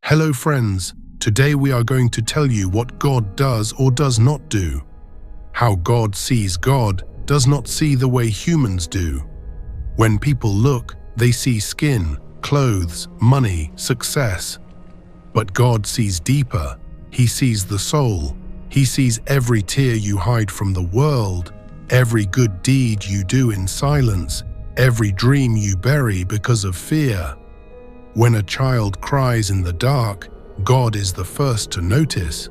Hello friends, today we are going to tell you what God does or does not do. How God sees God does not see the way humans do. When people look, they see skin, clothes, money, success. But God sees deeper. He sees the soul. He sees every tear you hide from the world, every good deed you do in silence, every dream you bury because of fear. When a child cries in the dark, God is the first to notice.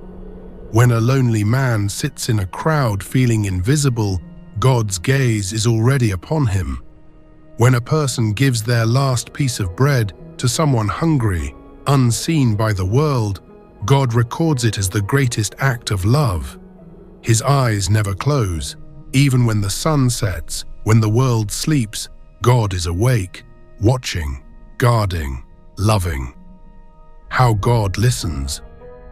When a lonely man sits in a crowd feeling invisible, God's gaze is already upon him. When a person gives their last piece of bread to someone hungry, unseen by the world, God records it as the greatest act of love. His eyes never close. Even when the sun sets, when the world sleeps, God is awake, watching, guarding, loving. How God listens.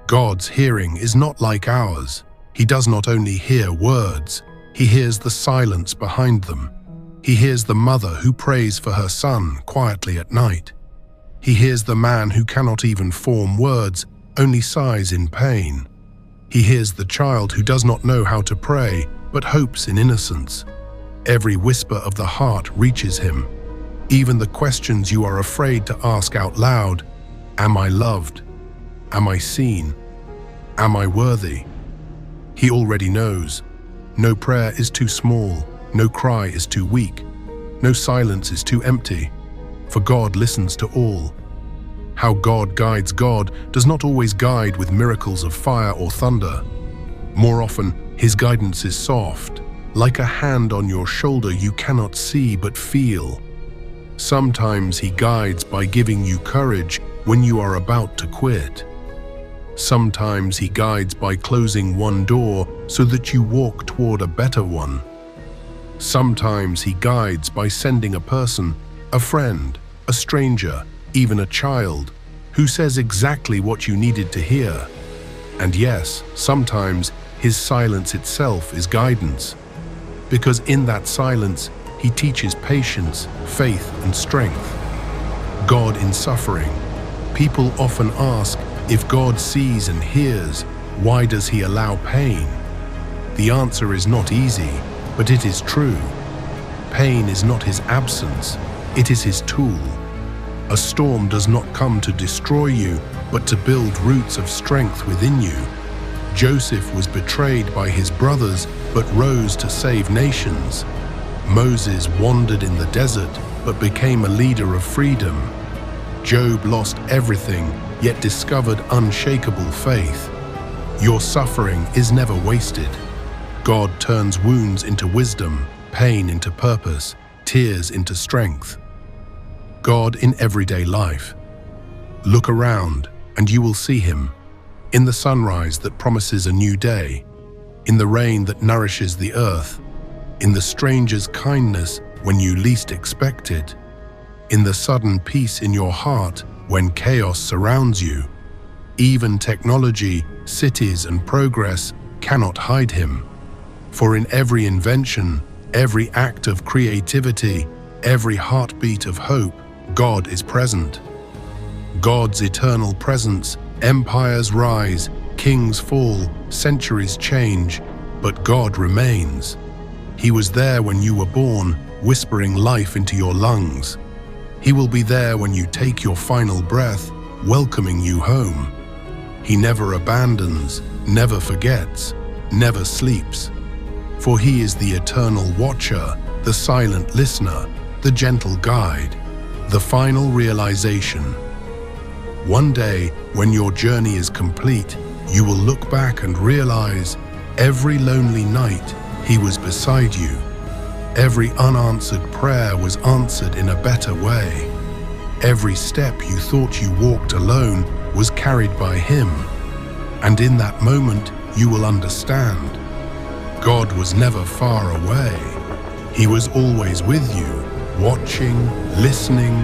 God's hearing is not like ours. He does not only hear words, he hears the silence behind them. He hears the mother who prays for her son quietly at night. He hears the man who cannot even form words, only sighs in pain. He hears the child who does not know how to pray, but hopes in innocence. Every whisper of the heart reaches him. Even the questions you are afraid to ask out loud. Am I loved? Am I seen? Am I worthy? He already knows. No prayer is too small. No cry is too weak. No silence is too empty. For God listens to all. How God guides. God does not always guide with miracles of fire or thunder. More often, his guidance is soft, like a hand on your shoulder you cannot see but feel. Sometimes he guides by giving you courage when you are about to quit. Sometimes he guides by closing one door so that you walk toward a better one. Sometimes he guides by sending a person, a friend, a stranger, even a child, who says exactly what you needed to hear. And yes, sometimes his silence itself is guidance, because in that silence, he teaches patience, faith, and strength. God in suffering. People often ask, if God sees and hears, why does he allow pain? The answer is not easy, but it is true. Pain is not his absence, it is his tool. A storm does not come to destroy you, but to build roots of strength within you. Joseph was betrayed by his brothers, but rose to save nations. Moses wandered in the desert, but became a leader of freedom. Job lost everything, yet discovered unshakable faith. Your suffering is never wasted. God turns wounds into wisdom, pain into purpose, tears into strength. God in everyday life. Look around, and you will see him. In the sunrise that promises a new day, in the rain that nourishes the earth, in the stranger's kindness when you least expect it, in the sudden peace in your heart when chaos surrounds you. Even technology, cities, and progress cannot hide him. For in every invention, every act of creativity, every heartbeat of hope, God is present. God's eternal presence, empires rise, kings fall, centuries change, but God remains. He was there when you were born, whispering life into your lungs. He will be there when you take your final breath, welcoming you home. He never abandons, never forgets, never sleeps. For he is the eternal watcher, the silent listener, the gentle guide, the final realization. One day, when your journey is complete, you will look back and realize every lonely night he was beside you. Every unanswered prayer was answered in a better way. Every step you thought you walked alone was carried by him. And in that moment, you will understand. God was never far away. He was always with you, watching, listening,